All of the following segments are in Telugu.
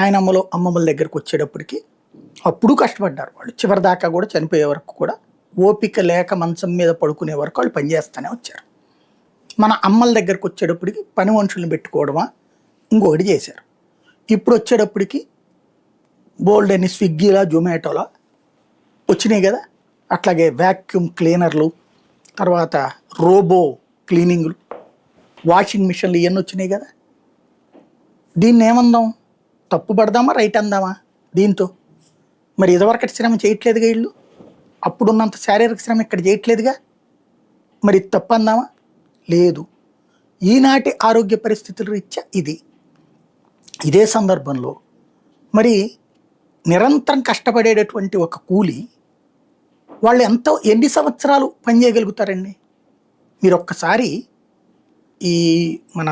నాయనమ్మలు అమ్మమ్మల దగ్గరికి వచ్చేటప్పటికి అప్పుడు కష్టపడ్డారు వాళ్ళు. చివరిదాకా కూడా చనిపోయే వరకు కూడా ఓపిక లేక మంచం మీద పడుకునే వరకు వాళ్ళు పనిచేస్తూనే వచ్చారు. మన అమ్మల దగ్గరికి వచ్చేటప్పటికి పని మనుషుల్ని పెట్టుకోవడమా ఇంకొకటి చేశారు. ఇప్పుడు వచ్చేటప్పటికి బోల్డ్ అని స్విగ్గీలా జొమాటోలా వచ్చినాయి కదా. అట్లాగే వ్యాక్యూమ్ క్లీనర్లు, తర్వాత రోబో క్లీనింగ్లు, వాషింగ్ మిషన్లు ఇవన్నీ వచ్చినాయి కదా. దీన్ని ఏమందాం, తప్పు పడదామా రైట్ అందామా దీంతో? మరి ఇదివరకటి శ్రమ చేయట్లేదుగా వీళ్ళు, అప్పుడున్నంత శారీరక శ్రమ ఇక్కడ చేయట్లేదుగా, మరి తప్పు అందామా? లేదు. ఈనాటి ఆరోగ్య పరిస్థితుల రీత్యా ఇదే సందర్భంలో మరి నిరంతరం కష్టపడేటటువంటి ఒక కూలి వాళ్ళు ఎన్ని సంవత్సరాలు పనిచేయగలుగుతారండి? మీరు ఒక్కసారి ఈ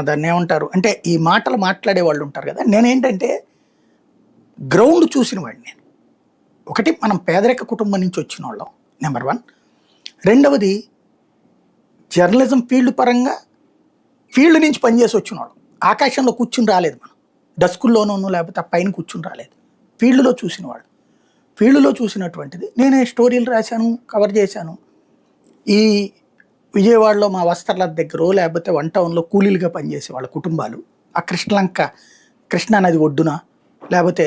దాన్ని ఏమంటారు అంటే ఈ మాటలు మాట్లాడే వాళ్ళు ఉంటారు కదా. నేనేంటంటే గ్రౌండ్ చూసిన వాడిని నేను. ఒకటి, మనం పేదరిక కుటుంబం నుంచి వచ్చిన వాళ్ళం, నెంబర్ 1. రెండవది, జర్నలిజం ఫీల్డ్ పరంగా ఫీల్డ్ నుంచి పనిచేసి వచ్చిన వాళ్ళం. ఆకాశంలో కూర్చుని రాలేదు మనం, డస్కుల్లోనూ లేకపోతే ఆ పైన కూర్చుని రాలేదు. ఫీల్డ్లో చూసిన వాళ్ళు. ఫీల్డ్లో చూసినటువంటిది నేనే స్టోరీలు రాశాను, కవర్ చేశాను. ఈ విజయవాడలో మా వస్త్రాల దగ్గర లేకపోతే 1 టౌన్లో కూలీలుగా పనిచేసే వాళ్ళ కుటుంబాలు ఆ కృష్ణా నది ఒడ్డున లేకపోతే